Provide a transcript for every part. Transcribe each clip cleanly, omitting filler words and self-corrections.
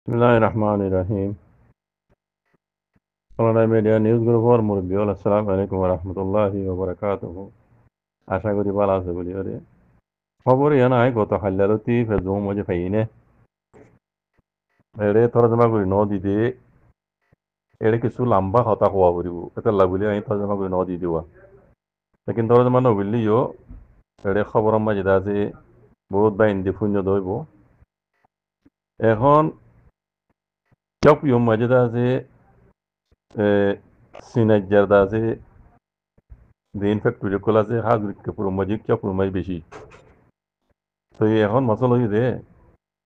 Bismillahirrahmanirrahim. Canada Media News Group or মুরব্বী আসসালামু আলাইকুম ওয়া রাহমাতুল্লাহি ওয়া বারাকাতুহু। আশা করি ভালো আছে বলি ওরে খবর ইয়ানা আই গত হাল্লালতি ফেজুম মজে ফাইনে এরে তরজমা করি ন দিদি এরে কিছু লম্বা হতা হওয়া করিব এটা লাগুলি আমি তরজমা করি ন দি দিওয়া লেকিন তরজমা নবিলি ইয়ো এরে খবর মাঝে আছে বহুত বা ইন্দি শূন্য দইব এখন চক ইয়ম মাঝে আছে সিনাজ্জার আছে দিন ফ্যাক্টরি কলা আছে হাজুর পুরো মাঝে চক মাঝে বেশি তো এখন মশলা হইছে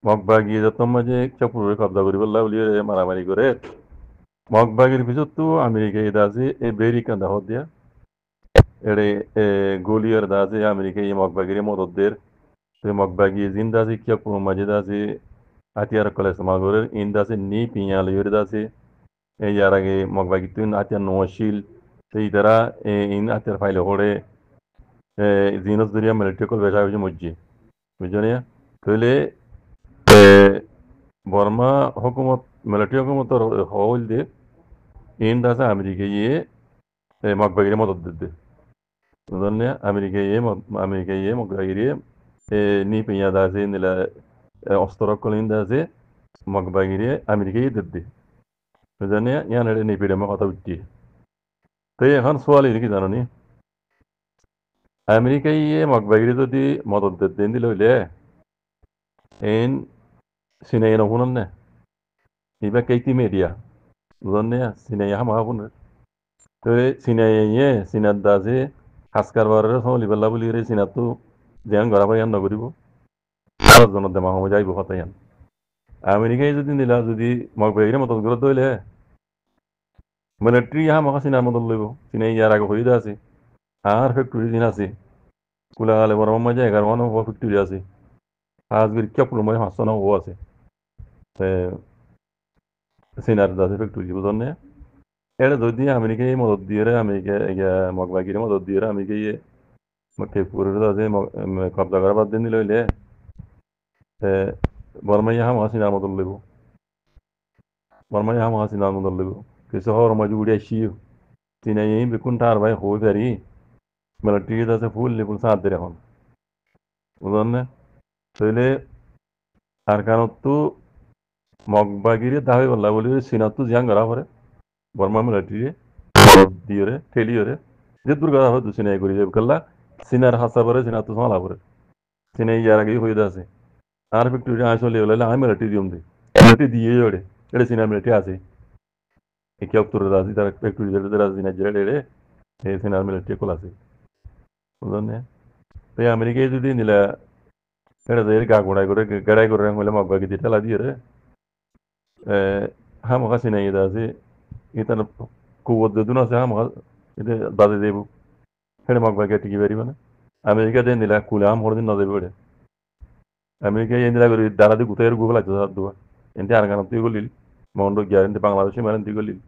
মগবাগি যত মাঝে চপুরে কব্জা করি বললা বলি মারামারি করে মগবাগির পিছত তো আমেরিকা এটা আছে এ বেরি কান্দা হত দিয়া এড়ে গলিয়ার দা আছে আমেরিকা এই মগবাগির মদতদের তো মগবাগি জিন্দা আছে চপুর মাঝে আছে আতিয়ার কলেজ মাগরের ইন্দা আছে নি পিয়া লিওর আছে এই যার আগে মগবাগি তুই আতিয়ার নশিল সেই দ্বারা ইন আতিয়ার ফাইলে হরে জিনস দরিয়া মিলিটারি কল বেসা হয়েছে মজ্জি বুঝছো তাহলে বর্মা হুকুমত মিলিটারি হুকুমতর হল দিয়ে ইন দাসা আমেরিকা ইয়ে মগবাগিরে মদত দিতে বুঝলেন আমেরিকা ইয়ে মগবাগিরে নি পিয়া দাসে নিলা অস্ত্র কলিন দাসে মগবাগিরে আমেরিকা ইয়ে দিতে বুঝলেন ইয়ান এড়ে নি পিড়ে কথা উঠছি তো এখন সোয়াল কি জানো নি আমেরিকা ইয়ে মগবাগিরে যদি মদত দিতে দিল হইলে এন সিনাই নহুন না ইবা কেইটি মেডিয়া বুঝলেন সিনাই হামা শুনে তো চিনাইয়ে চিনাত দাসে সাজ কারবারের সময় লিবেলা বুলি রে চিনাতো ধ্যান গড়া পাই নগরিব জনত দেমা সময় যাইব হতাইয়ান আমেরিকায় যদি নিলা যদি মগ বেগিরে মতন করে দইলে মিলিটারি হা মাকা চিনার মতন লইব চিনাই ইয়ার আগে হইদা আছে আর ফ্যাক্টরি দিন আছে কুলাগালে বড় মাঝে 11 ফ্যাক্টরি আছে আজগির কেপল মাঝে 500 ও আছে চিনার দাসে ফ্যাক্টরি বুঝলেন এটা যদি আমেরিকায় মদত দিয়ে আমেরিকা মগ বাগিরে মদত দিয়ে আমেরিকায় পুরো আছে কবজা করার বাদ দিন লইলে বর্মাই হাম হাসিনার মতন লইব বর্মাই হাম হাসিনার মতন লইব কিছু হওয়ার মাঝে উড়ে আসিও চিনাই বেকুন টার ভাই হয়ে পারি মিলিটারি আছে ফুল লেবুল সাথ দিয়ে এখন বুঝলেন না তাইলে আর কারণ তো মগবাগিরে দাবি বললা বলি সিনাত জিয়াং করা পরে বর্মা মিলিটারি দিয়ে ঠেলিয়ে যে দুর্গা হয়তো সিনাই করি যাবে কাল্লা সিনার হাসা পরে সিনাত সালা পরে সিনাই ইয়ার আগে হয়ে আছে আর ফ্যাক্টরি আসলে বলে আমি মিলিটারি দিম দিই মিলিটারি দিয়ে ওরে এটা সিনা মিলিটারি আছে কি অক্টোর আছে তার ফ্যাক্টরি যেটা আছে না যেটা এই সিনার মিলিটারি কল আছে বুঝলেন তো আমেরিকায় যদি নিলা এটা যে গাড়াই করে হলে মগবাগি দিয়ে ঠেলা দিয়ে রে হা মকা সিনাই এটা আছে এটা কুবত দুন আছে হা মকা এটা বাজে দেব সেটা মগবাগি টিকি পারিব না আমেরিকাতে নিলা কুলে আম হরদিন না দেবে ওটা আমেরিকায় এই নিলা করে দাঁড়া দিয়ে গুতাই গুগল আছে দুয়া এনতে আর গান তুই গলিল মন্ড গ্যারেন্টি বাংলাদেশে মানে তুই গলিল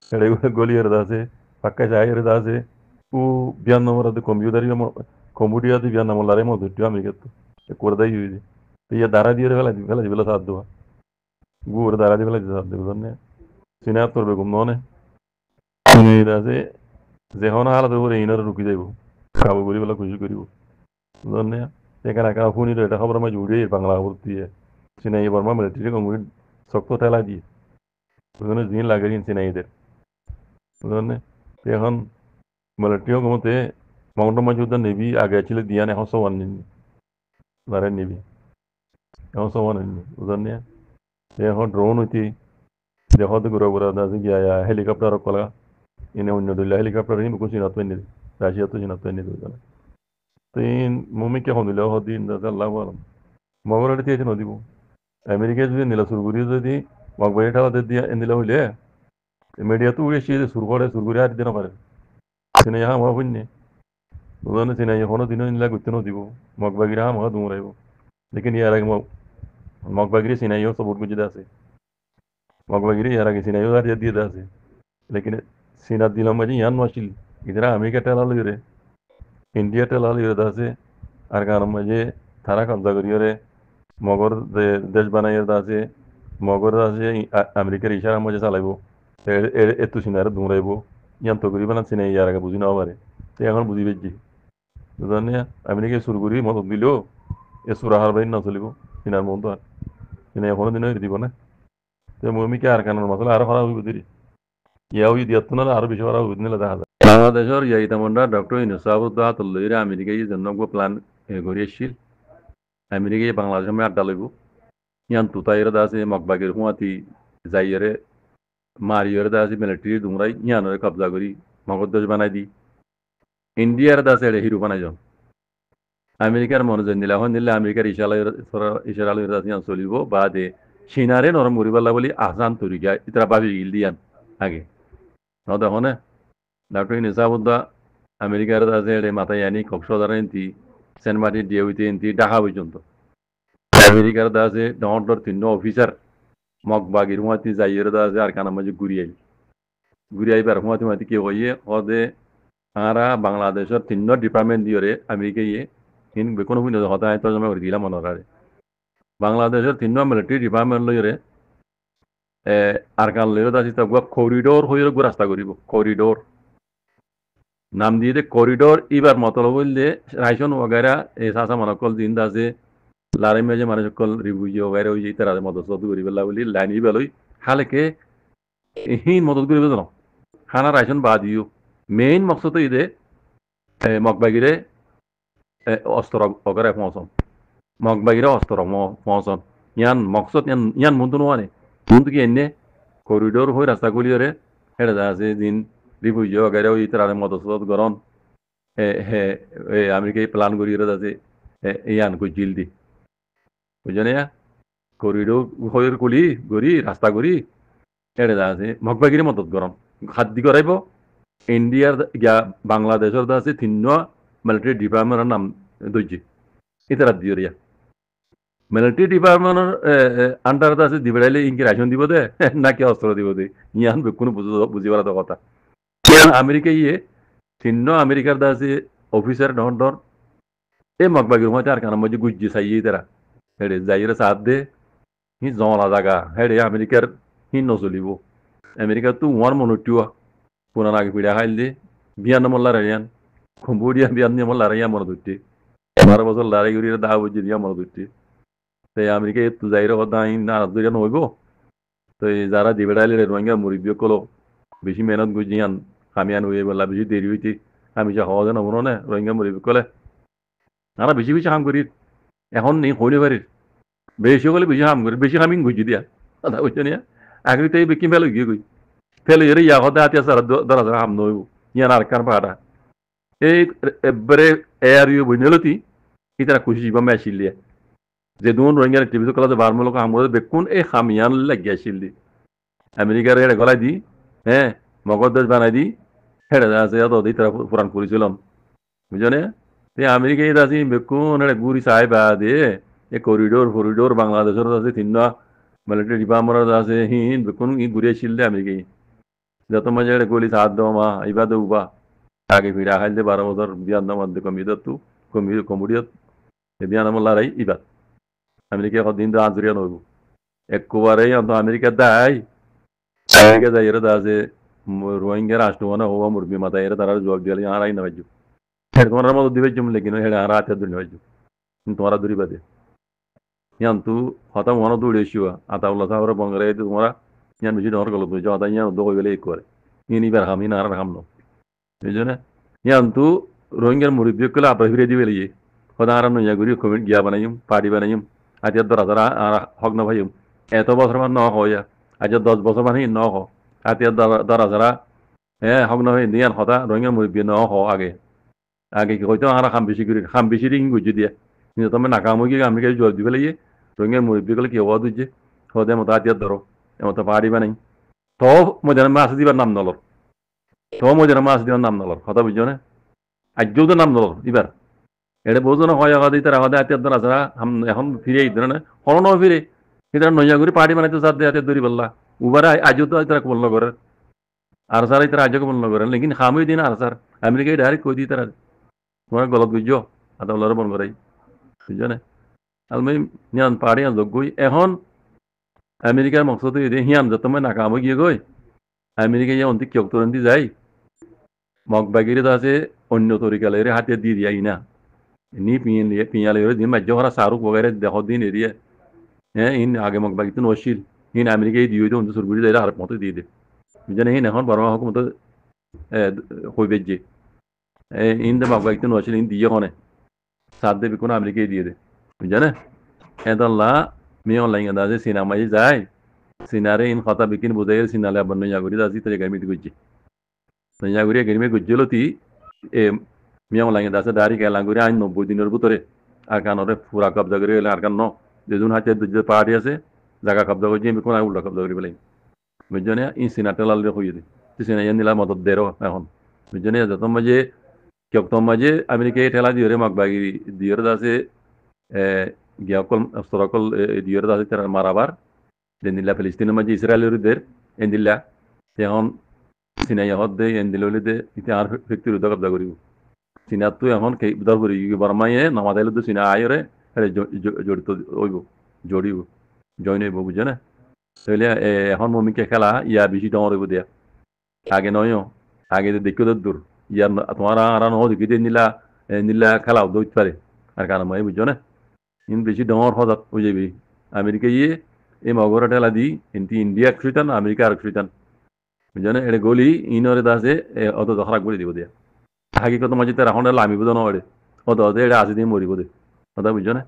সেটা গলিয়ের আছে পাক্কা চায়ের আছে ও বিয়ার নম্বর আছে কম্পিউটার বিয়ার নম্বর লারে মতো আমেরিকা তো করে দেয় তো ইয়ে দাঁড়া দিয়ে ফেলা বেলা সাথ দেওয়া গুড় দাঁড়া দিয়ে ফেলা সাথ দেবো জানে চিনা তোর বেগম ননে আছে যেখন হালাত করে ইনার রুকি যাইব খাবো করি বেলা খুশি করিব জানে এখানে একা শুনি তো এটা খবর আমার জুড়ে বাংলা খবর দিয়ে চিনাই বর্মা মিলিটারি কমিটি শক্ত ঠেলা দিয়ে ওখানে দিন লাগে চিনাইদের বুঝলেন এখন মিলিটারি কমতে মাউন্ট মাঝুদা নেভি আগে ছিল দিয়ান এখন সমান নিবি বারে নিবি এখন সমান নিবি বুঝলেন এখন ড্রোন হইতি দেখতে ঘুরা ঘুরা আছে গিয়া হেলিকপ্টার কলা ইনে অন্য দিলে হেলিকপ্টার হিম কুচি না তো নিবি রাশিয়া তো চিনা তো নিবি তো ইন মমি কে হন্দিলে হদিন আল্লাহ আলম মগর দিয়ে নদীব আমেরিকা যদি নিলা সুরগুরি যদি মগবাড়ি ঠালা দিয়ে নিলা হইলে মিডিয়া তো উড়ে সুর করে সুরগুরি আর দিন পারে চিনাই হা মা শূন্য বুঝলেন চিনাই এখনো দিনও নিলা গুতে নদীব মগবাগিরা হা মা দুমরাইব লেকিন ইয়ার আগে মগবাগিরি চিনাইও সবুত গুজিতে আছে মগবাগিরি ইয়ার আগে চিনাইও আর দিয়ে আছে লেকিন চীনাত দিলাম মাঝে ইয়ান নাছিল ইদারা আমেরিকা টেলা লইরে ইন্ডিয়া টেলা লইরে আছে আর গান মাঝে তারা কব্জা করিয়ে মগর দেশ বানাইয়ে আছে মগর আছে আমেরিকার ইশারা মজা চালাইবো এত সিনারে দৌড়াইবো ইয়ান তো করি বানা চিনে ইয়ার আগে বুঝি নাও পারে তো এখন বুঝি পেয়েছি বুঝলেন আমেরিকা সুর করি মদত দিলেও এ সুরা হার বাইন না চলিব সিনার মন তো আর সিনা এখনো দিনও দিব না তো মমিকে আর কানার মশলা আরো খারাপ হইব দিরি ইয়াও দিয়াত না আরো বেশি খারাপ হইব নিলে দেখা যায় বাংলাদেশের ইয়াইতামন্ডা ডক্টর ইনুসাবুদ্দাহ তল্লইরে আমেরিকায় জন্য প্ল্যান করি এসছিল আমেরিকায় বাংলাদেশের মে আড্ডা লইব ইয়ান তুতাইরে দাসে মগবাগের হুয়াতি যাইয়েরে মারিয়েরে দাসে মিলিটারি দুমরাই ইয়ানরে কবজা করি মগদ্দেশ বানাই দি ইন্ডিয়ার দাসে হিরো বানাই যান আমেরিকার মনোযোগ নিলে এখন নিলে আমেরিকার ইশারালয়ের দাসে ইয়ান চলিব বাদে সিনারে নরম করিবাল্লা বলি আসান তরিকা ইতরা ভাবি গিল দিয়ান আগে দেখো না ডক্টর ইনুসাবুদ্দাহ আমেরিকার দাসে মাথায় আনি কক্সবাজার এনতি সেন্ট মার্টিন দিয়ে হইতে এনতি ঢাকা পর্যন্ত আমেরিকার দাসে ডর তিন অফিসার মগবাগির হুয়াতি যাইয়ের দাসে আর কানা মাঝে ঘুরিয়াইবার হুয়াতি হুয়াতি কি হইয়ে হদে আরা বাংলাদেশের তিন ডিপার্টমেন্ট দিয়ে আমেরিকা ইয়ে হিন বেকোনো হুইন হতায় তর্জমা করে দিলাম মনে বাংলাদেশের তিন মিলিটারি ডিপার্টমেন্ট লইরে আর কান লইরে দাসি তা করিডোর হইরে রাস্তা করিব করিডোর নাম দিয়ে দে করিডোর এবার মতলব বললে রাইসন ওগারা এই সাসা মনকল দিন দাসে লারে মেজে মানুষ কল রিভিউ ওগারা হই তারা মদত করি বেলা বলি লাইন বেলই হালেকে হিন মদত করিবে জানো খানা রাইসন বাদিও মেইন মকসদ ইদে মগবাগিরে অস্ত্র ওগারা পৌঁছন মগবাগিরে অস্ত্র পৌঁছন ইয়ান মকসদ ইয়ান মুন্তু নোয়ানে মুন্তু কি এনে করিডোর হই রাস্তা গুলিরে হেডে আছে দিন রিভিউ ওগারা হই তারা মদত গরন আমেরিকায় প্ল্যান করিয়ে আছে ইয়ান কই জিল দি বুঝনে করিডোর হইর কলি গরি রাস্তা গরি এড়ে আছে মগবাগিরি মদত গরম খাদ্য করাইব ইন্ডিয়ার বাংলাদেশের আছে তিন মিলিটারি ডিপার্টমেন্টের নাম দইজি ইতারা দিওরিয়া মিলিটারি ডিপার্টমেন্টের আন্ডার আছে দিবেড়াইলে ইনকি রাশন দিব দে নাকি অস্ত্র দিব দে ইয়ান কোনো বুঝিবার কথা আমেরিকা ইয়ে তিন আমেরিকার আছে অফিসার ডর এই মগবাগির মধ্যে আর কানা মধ্যে গুজ্জি চাইয়ে তারা হেডে যাইরে সাথ দে হি জলা জাগা হেডে আমেরিকার হি নচলিব আমেরিকা তো ওয়ার মনোটিও পুরান আগে পিড়া খাইল দে বিয়ান মল্লা রাইয়ান কম্বোডিয়া বিয়ান মল্লা রাইয়া মনে ধরতে 12 বছর লড়াই করিয়ে দা বুঝি দিয়া মনে ধরতে তাই আমেরিকা তো যাইরে কথা না দরিয়া নইব তো যারা দিবেড়াইলে রোহিঙ্গা মুরিবিও কলো বেশি মেহনত গুজিয়ান খামিয়ান হয়ে বললা বেশি দেরি হইতে আমি যা হওয়া যেন মনে না রোহিঙ্গা মুরিবি কলে আমরা বেশি বেশি কাম করি এখন নেই হইলে পারি বেশি হলে বেশি কাম করি বেশি কামিং গুজি দিয়া কথা বুঝছো নিয়া আগে তো এই বেকি ফেলো গিয়ে গই ফেলে এর ইয়া হতে হাতে সারা দরা দরা হাম নইব ইয়ান আর কার পাড়া এই এবারে এয়ার ইউ বুঝলতি ইতারা খুশি বা মেশিলিয়া যে দুন রোহিঙ্গা টিভি কলা বার মূলক আমরে বেকুন এই খামিয়ান লাগিয়াছিল দি আমেরিকার এড়ে গলাই দি হ্যাঁ মগদ্দেশ বানাই দি হেড়ে আছে এত দি তারা পুরান করেছিলাম বুঝনে এই আমেরিকায় আছে বেকুন এড়ে গুড়ি সাহেবা দে এই করিডোর বাংলাদেশের আছে তিন মিলিটারি ডিপার্টমেন্ট আছে হিন বেকুন ই ঘুরিয়েছিল দে আমেরিকায় যত মজা এড়ে গলি সাত দমা ইবা দেবা আগে ফিরা খাইল দে 12 বছর বিয়ান দামার দে কমিদত তু কমিডিয়ত বিয়ান আমলারাই ইবা আমেরিকা কদিন তো আজরিয়া নইব একবারেই অন্ত আমেরিকা দায় আমেরিকা যাই এরা আছে রোহিঙ্গা রাষ্ট্রবানা হওয়া মুরবি মাথা এরা তারা জবাব দিয়ে আর আই না ভাইজু তোমার মতো দিবে জম লেকিন হেডে আর হাতে দুর্নি ভাইজু তোমারা দূরি বাদে ইয়ান তু হতা মনে দৌড়ে শিওয়া আতাউল্লাহ সাহর বঙ্গরে তোমরা ইয়ান বেশি ডর গেল তুই যাওয়া ইয়ান দো গেলে এক করে ইনি বার খাম ইন আর খাম নো এই জন্য ইয়ান তু রোহিঙ্গার মুরব্বী কলে আবার ফিরে দিবে লিয়ে হতা আর নইয়া ঘুরি কমিট গিয়া বানাইম পার্টি বানাইম আজ দরা দরা আর হক না ভাইম এত বছর মান ন হইয়া আজ 10 বছর মানে ন হ আতিয়া দরা দরা হ্যাঁ হক না হই দিয়ান হতা রোহিঙ্গার মুরব্বী ন হ আগে কি হয়তো আর খাম বেশি রিং গুজি দিয়া কিন্তু তুমি নাকাম হয়ে আমি কাছে জবাব দিবে লাগিয়ে রোহিঙ্গার মুরব্বী কলে কি হওয়া দুজে হদে মতো আতিয়া ধরো এমতো পাহাড়ি বানাই তো মজার মাছ দিবার নাম নলর তো মজার মাছ দিবার নাম নলর কথা বুঝছো না আজও তো নাম নলর এবার এটা বোঝো হয় আগে তারা হদে আতিয়া ধরা যারা এখন ফিরে এই ধরনের হলো নয় ফিরে এটা নইয়া করে পাহাড়ি বানাইতে সাথে হাতে দড়ি বললা উবারে আজও তো তারা বলল করে আর স্যার তারা আজকে বলল করেন লেকিন খামই দিন আর স্যার আমেরিকায় ডাইরেক্ট কই দিই তারা তোমার গলত বুঝছো আদা বলার বন করাই বুঝছো না আলমাই নিয়ান পাহাড়ি যোগ্যই এখন আমেরিকার মকসদ এদে হিয়াম যতময় নাকাম গিয়ে গই আমেরিকা ইয়া অন্তি কিয়ক তরন্তি যাই মগবাগিরে আছে অন্য তরিকালের হাতে দিয়ে দিয়াই না ni piñale yore din majjo hara saruk wagare de hodin eriye in age mok bagitun oshil in amerika diyo de undu surguri de har moto diye de bijane hin এখন বড় হুকুমত হইবেজে in de mok bagitun oshil in diye hone sadde bikun amerika diye de bijane edalla mi online da sinema যায় sinare in khata bikin budayel sinale abanno yaguri da zi tere gami digujje yaguri gami gujjelo ti মিয়াও লাগে দাসে দাড়ি গেলাম করে আইন 90 দিনের ভিতরে আর কানরে পুরা কবজা করে গেলে আর কান যেজন হাতে যে পার্টি আছে জায়গা কবজা করছে আমি কোন উল্টা কবজা করে ফেলাই বুঝজনে ই সিনাটেলাল হয়ে দিই সিনা ইয়ান নিলা মদত দেরো এখন বুঝজনে যত মাঝে কিয়ক্তম মাঝে আমেরিকা ঠেলা দিয়ে মাগবাগি দিয়ে দাসে গিয়াকল সরকল দিয়ে দাসে তারা মারাবার দেনিলা ফিলিস্তিনের মাঝে ইসরায়েলের দের এন্দিল্লা এখন সিনাই হদ দে এন্দিললি দে ইতে আর ফ্যাক্টরি কবজা করিব চীনাতো এখন দরবরি বর্মায়ে নামাদাইলে তো চীনা আয়রে জড়িত হইব জড়িব জয়েন হইব বুঝে না তাহলে এখন মমিকে খেলা ইয়া বেশি ডর হইব দিয়া আগে নয় আগে দেখো দূর ইয়ার তোমার আর ন দেখি নিলা নিলা খেলাও দইতে পারে আর কারণ মই বুঝো না ইন বেশি ডর হজাত হয়ে যাবি আমেরিকা ইয়ে এই মগর ঠেলা দি কিন্তু ইন্ডিয়া খুঁজতান আমেরিকা আর খুঁজতান বুঝো না এটা গলি ইনরে দাসে অত দখরাক করে দিব দিয়া হাকিকত মাঝে তারা এখন লামিব নড়ে অত অত এটা আছে দিন মরিব দে কথা বুঝছো না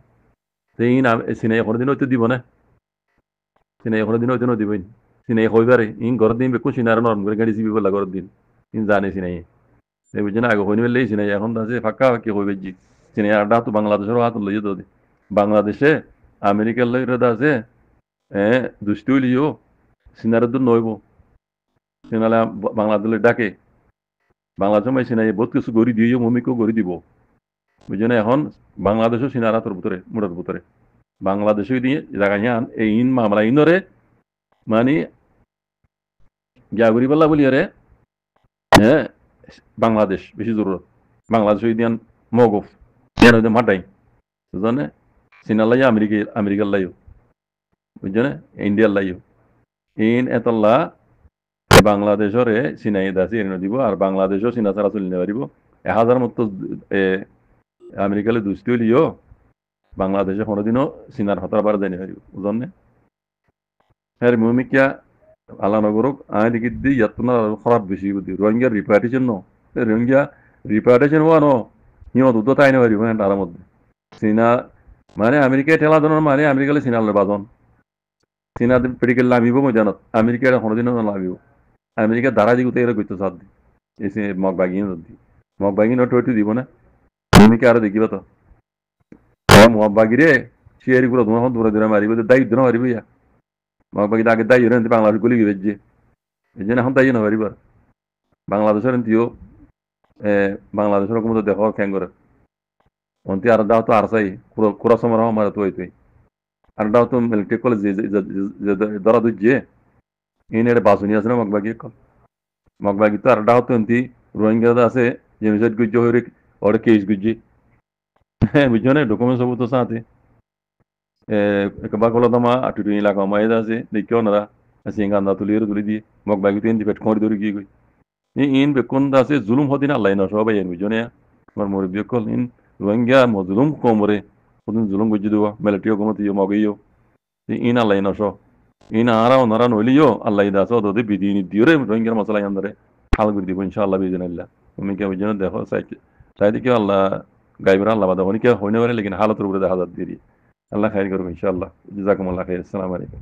সেই সিনাই এখন দিন হইতে দিব না সিনাই এখন দিন হইতে নদিবই সিনাই হইবারে ইন ঘরের দিন বেকু সিনার নরম করে গাড়ি চিবি বলা ঘরের দিন ইন জানে সিনাই এই বুঝছো না আগে হইনি বললেই সিনাই এখন আছে ফাঁকা ফাঁকি হইবে জি সিনাই আড্ডা তো বাংলাদেশের হাত লইয়ে তো বাংলাদেশে আমেরিকার লইরে আছে দুষ্টি হইলিও সিনারের দূর নইব সিনালে বাংলাদেশের ডাকে বাংলাদেশের মাই সিনাই বহুত কিছু গড়ি দিয়ে মমিকেও গড়ি দিব বুঝছো না এখন বাংলাদেশও সিনার হাতের ভিতরে মুড়ার ভিতরে বাংলাদেশে দিয়ে জায়গায় এই ইন মামলা ইনরে মানে গিয়াগুড়ি পাল্লা বলি আরে হ্যাঁ বাংলাদেশ বেশি জরুরত বাংলাদেশ দিয়ান মগফ দিয়ান মাটাই বুঝছো চীনার লাইও আমেরিকার লাইও বুঝছো না ইন্ডিয়ার লাইও ইন এতল্লা বাংলাদেশরে চিনাই দাসি এনে দিব আর বাংলাদেশও চিনা ছাড়া চলি পারিব 1000 মতো আমেরিকালে দুষ্টি হলিও বাংলাদেশে কোনোদিনও চিনার হতার বার যাই পারিব বুঝলেন হ্যাঁ ভূমিকা আল্লাহ নগরক আয় দিকে দিয়ে ইয়াতনা খারাপ বেশি বুদ্ধি রোহিঙ্গার রিপার্টেশন রোহিঙ্গা রিপার্টেশন হওয়া সিহঁত দুটো তাই পারিব হ্যাঁ তার মধ্যে চীনা মানে আমেরিকায় ঠেলা ধরনের মানে আমেরিকালে চীনালে বাজন চীনা পেডিকেল নামিব মই জানত আমেরিকার কোনোদিনও নামিব আমেরিকা দ্বারা দিকে এরা করতে সাথ দি এসে মগবাগিন টয়টু দিব না ভূমিকা আরো দেখিবা তো মগবাগিরে সিয়ারি গুলো ধোঁয়া দূরে দূরে মারিব দায়ী ধরে মারিব ইয়া মগবাগি আগে দায়ী হরে বাংলাদেশ গুলি গিয়ে এই জন্য এখন দায়ী না পারিব বাংলাদেশের এনতিও বাংলাদেশের রকম তো দেখো খ্যাং করে অন্তি আর দাও তো আর চাই কুরা সময় আমার তো হইতই আর দাও তো মিলিটারি কলেজ ধরা দুজিয়ে ইনের বাসুনি আছে না মগবাগি তো আর দাও তো এনতি রোহিঙ্গা আছে জেনোসাইড গুজ্জ হয়ে ওর কেস গুজ্জি হ্যাঁ বুঝছো না ডকুমেন্ট সব তো সাথে একবার কলো তোমা আটুটু এলাকা মায়ের আছে দেখিও না সিঙ্গান্দা তুলি দিয়ে মগবাগি তো এনতি পেট খড়ি ধরে গিয়ে গই ইন বেকুন আছে জুলুম হদিন আল্লাহ না সবাই এন বুঝছো না আমার মুরব্বী কল ইন রোহিঙ্গা মজলুম কমরে ওদিন জুলুম গুজ্জি দেওয়া মিলিটারিও কমতে মগইও ইন আল্লাহ না সব ইন আরা ওনারা নইলিও আল্লাহ দাস ওদের বিধি দিওরে রোহিঙ্গার মশলা আন্দরে হাল করে দিব ইনশাআল্লাহ বিজনাল্লাহ তুমি কে বুঝছো দেখো চাইতে কি আল্লাহ গাইবরা আল্লাহ বাদা হনি কে হইনে পারে লেকিন হালতের উপরে দেখা যাত দিরি আল্লাহ খাইর করবে ইনশাআল্লাহ জাযাকুমুল্লাহ খাইর আসসালামু আলাইকুম